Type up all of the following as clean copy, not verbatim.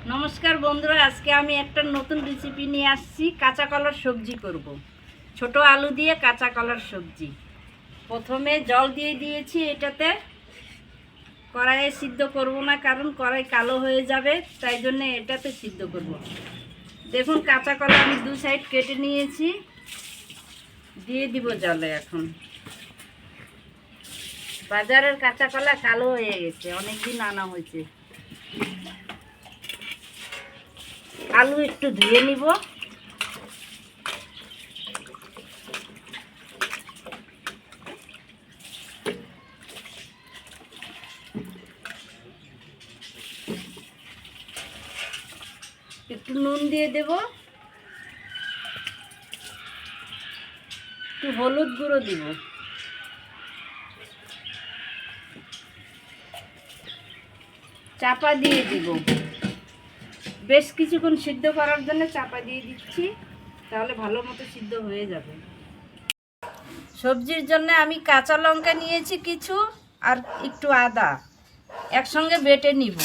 নমস্কার বন্ধুরা, আজকে আমি একটা নতুন রেসিপি নিয়ে আসছি। কাঁচা কলার সবজি করব। ছোট আলু দিয়ে কাঁচা কলার সবজি। প্রথমে জল দিয়ে দিয়েছি। এটাতে কড়াইয়ে সিদ্ধ করব না, কারণ কড়াই কালো হয়ে যাবে, তাই জন্য এটাতে সিদ্ধ করব। দেখুন, কাঁচা কলা আমি দু সাইড কেটে নিয়েছি, দিয়ে দিব জলে। এখন বাজারের কাঁচা কলা কালো হয়ে গেছে, অনেকদিন আনা হয়েছে। আলু একটু ধুয়ে নিব। একটু নুন দিয়ে দেব, একটু হলুদ গুঁড়ো দিব, চাপা দিয়ে দিব। বেশ কিছুক্ষণ সিদ্ধ করার জন্য চাপা দিয়ে দিচ্ছি, তাহলে ভালো মতো সিদ্ধ হয়ে যাবে। সবজির জন্য আমি কাঁচা লঙ্কা নিয়েছি কিছু, আর একটু আদা একসঙ্গে বেটে নিব।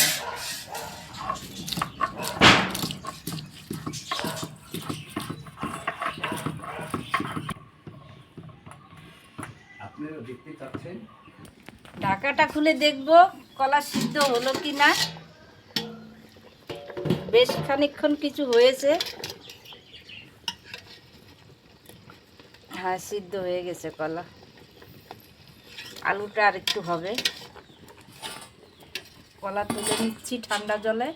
ঢাকাটা খুলে দেখব কলা সিদ্ধ হলো কি না। বেশ খানিকক্ষণ কিছু হয়েছে। হ্যাঁ, সিদ্ধ হয়ে গেছে কলা। আলুটা আর একটু হবে। কলা তুলে নিচ্ছি ঠান্ডা জলে।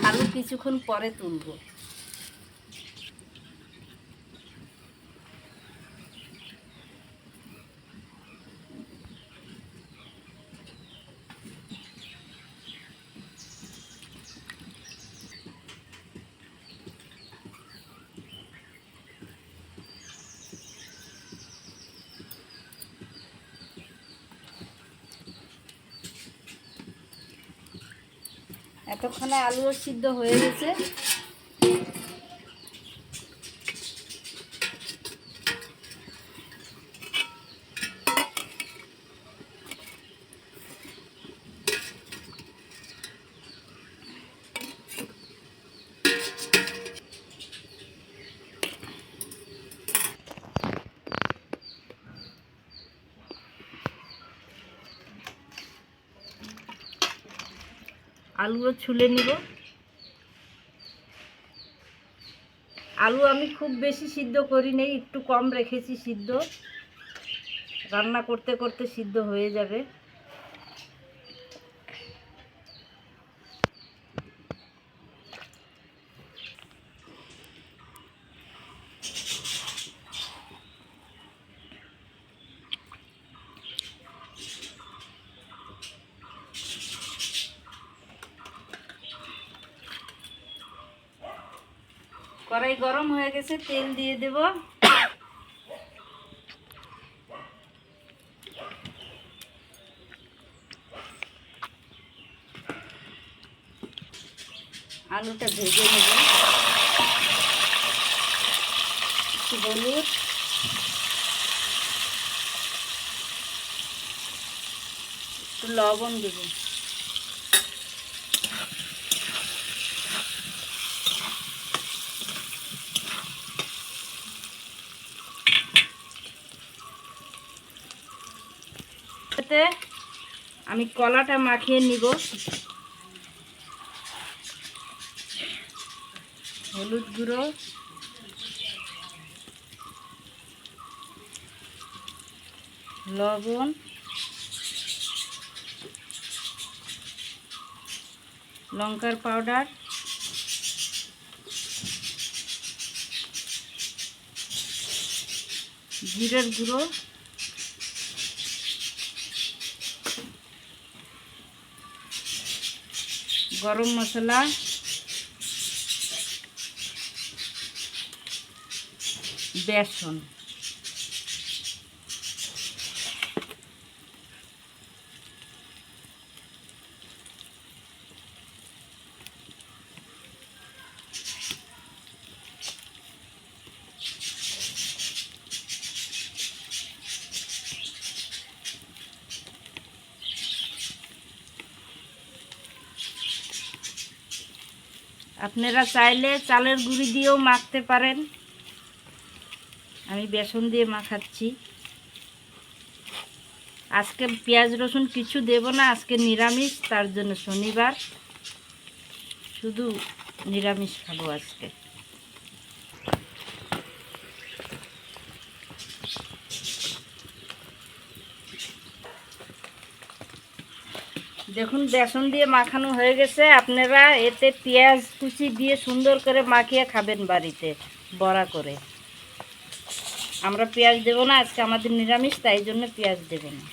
আলু কিছুক্ষণ পরে তুলব। এতক্ষণে আলুও সিদ্ধ হয়ে গেছে। আলুও ছুলে নিব। আলু আমি খুব বেশি সিদ্ধ করি নাই, একটু কম রেখেছি সিদ্ধ। রান্না করতে করতে সিদ্ধ হয়ে যাবে। কড়াই গরম হয়ে গেছে, তেল দিয়ে দেব। আলুটা ভেজে নেব। একটু হলুদ, একটু লবণ দেব। এতে আমি কলাটা মাখিয়ে নিব। হলুদ গুঁড়ো, লবণ, লঙ্কার পাউডার, জিরের গুঁড়ো, গরম মশলা, বেসন। আপনারা চাইলে চালের গুঁড়ি দিয়েও মাখতে পারেন, আমি বেসন দিয়ে মাখাচ্ছি। আজকে পেঁয়াজ রসুন কিছু দেব না, আজকে নিরামিষ, তার জন্য শনিবার শুধু নিরামিষ খাবো আজকে। দেখুন বেসন দিয়ে মাখানো হয়ে গেছে। আপনারা এতে পেঁয়াজ কুচি দিয়ে সুন্দর করে মাখিয়ে খাবেন বাড়িতে বড়া করে। আমরা পেঁয়াজ দেব না, আজকে আমাদের নিরামিষ, তাই জন্য পেঁয়াজ দেব না।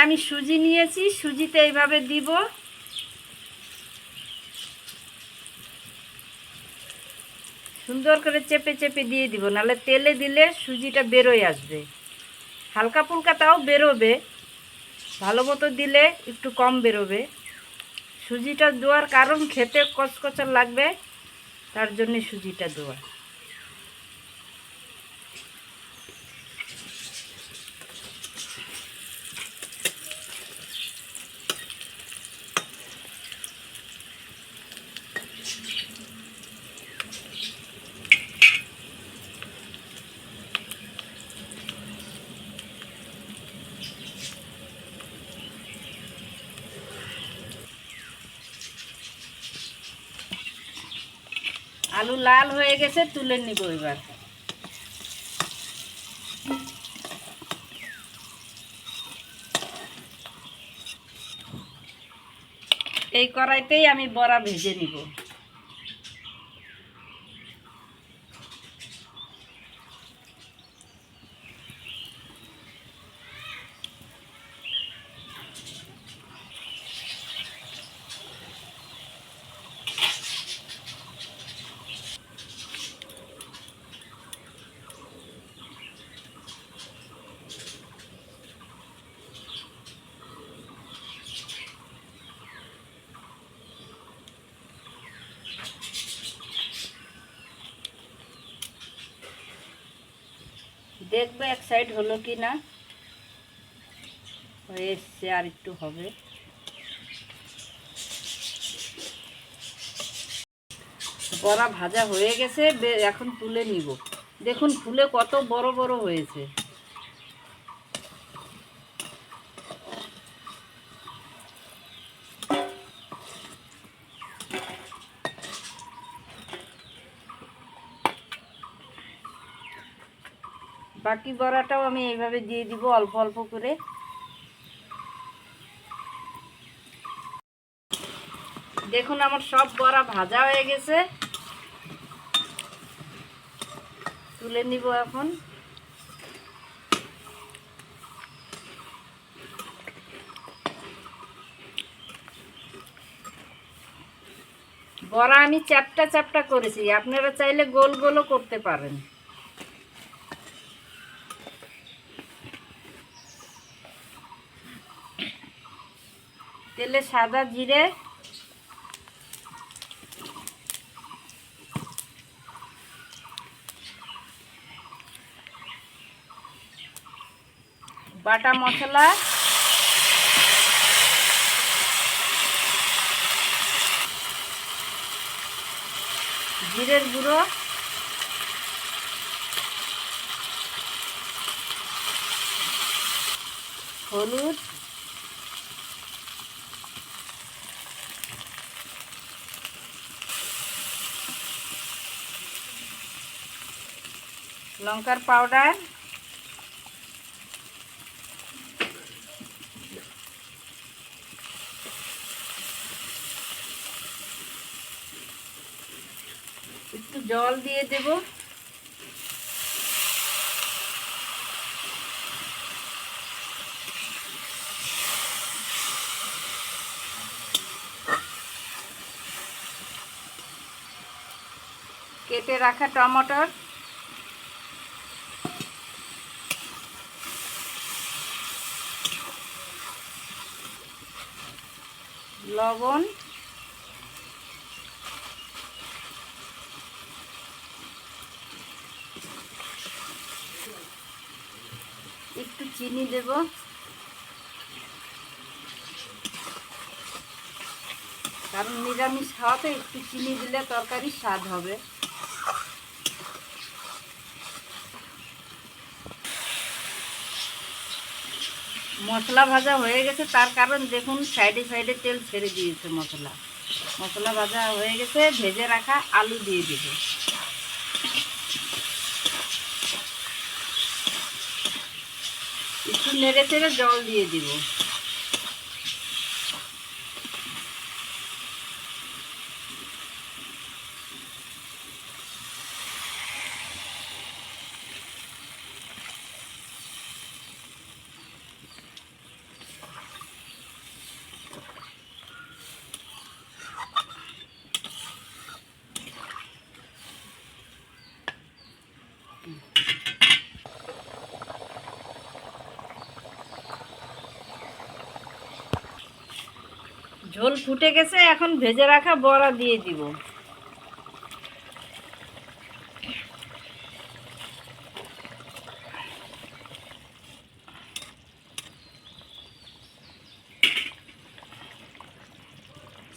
আমি সুজি নিয়েছি, সুজিতে এইভাবে দিব। সুন্দর করে চেপে চেপে দিয়ে দিব, নাহলে তেলে দিলে সুজিটা বেরোয় আসবে। হালকা ফুলকা তাও বেরোবে, ভালো মতো দিলে একটু কম বেরোবে। সুজিটা দেওয়ার কারণ খেতে কচকচা লাগবে, তার জন্যে সুজিটা দেওয়া। আলু লাল হয়ে গেছে, তুলে নিব এবার। এই কড়াইতেই আমি বড়া ভেজে নিব। দেখবে এক সাইড হলো কি না, হয়ে এসছে, আর একটু হবে। বড়া ভাজা হয়ে গেছে, এখন তুলে নিব। দেখুন ফুলে কত বড় বড় হয়েছে। বাকি বড়াটাও আমি এইভাবে দিয়ে দিব অল্প অল্প করে। দেখুন আমার সব বড়া ভাজা হয়ে গেছে, তুলে নিব এখন। বড়া আমি চ্যাপটা চ্যাপটা করেছি, আপনারা চাইলে গোল গোলও করতে পারেন। তেলে সাদা জিরে, বাটা মশলা, জিরের গুঁড়ো, হলুদ, লঙ্কার পাউডার, একটু জল দিয়ে দেব। কেটে রাখা টমেটোর, লবণ, একটু চিনি দেব, কারণ নিরামিষ খাওয়াতে একটু চিনি দিলে তরকারির স্বাদ হবে। মশলা ভাজা হয়ে গেছে, তার কারণ দেখুন সাইডে সাইডে তেল ছেড়ে দিয়েছে। মশলা ভাজা হয়ে গেছে, ভেজে রাখা আলু দিয়ে দেব। একটু নেড়ে চেড়ে জল দিয়ে দিব। ঝোল ফুটে গেছে, এখন ভেজে রাখা বড়া দিয়ে দিব।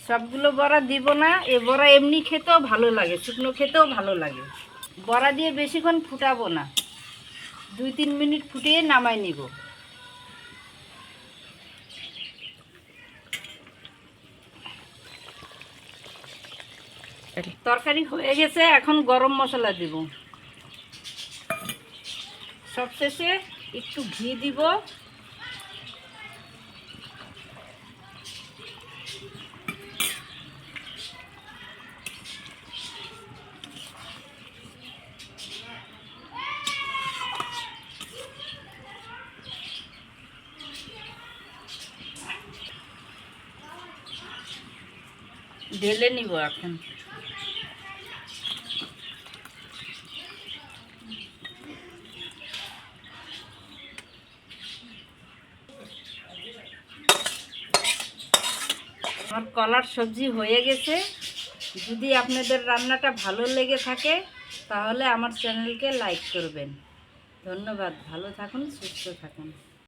সবগুলো বড়া দিব না, এ বড়া এমনি খেতেও ভালো লাগে, শুকনো খেতেও ভালো লাগে। বড়া দিয়ে বেশিক্ষণ ফুটাবো না, 2-3 মিনিট ফুটিয়ে নামাই নিব। তরকারি হয়ে গেছে, এখন গরম মশলা দিব। সবশেষে একটু ঘি দিব। ঢেলে নিব এখন। আমার কলার সবজি হয়ে গেছে। যদি আপনাদের রান্নাটা ভালো লেগে থাকে তাহলে আমার চ্যানেলকে লাইক করবেন। ধন্যবাদ, ভালো থাকুন, সুস্থ থাকুন।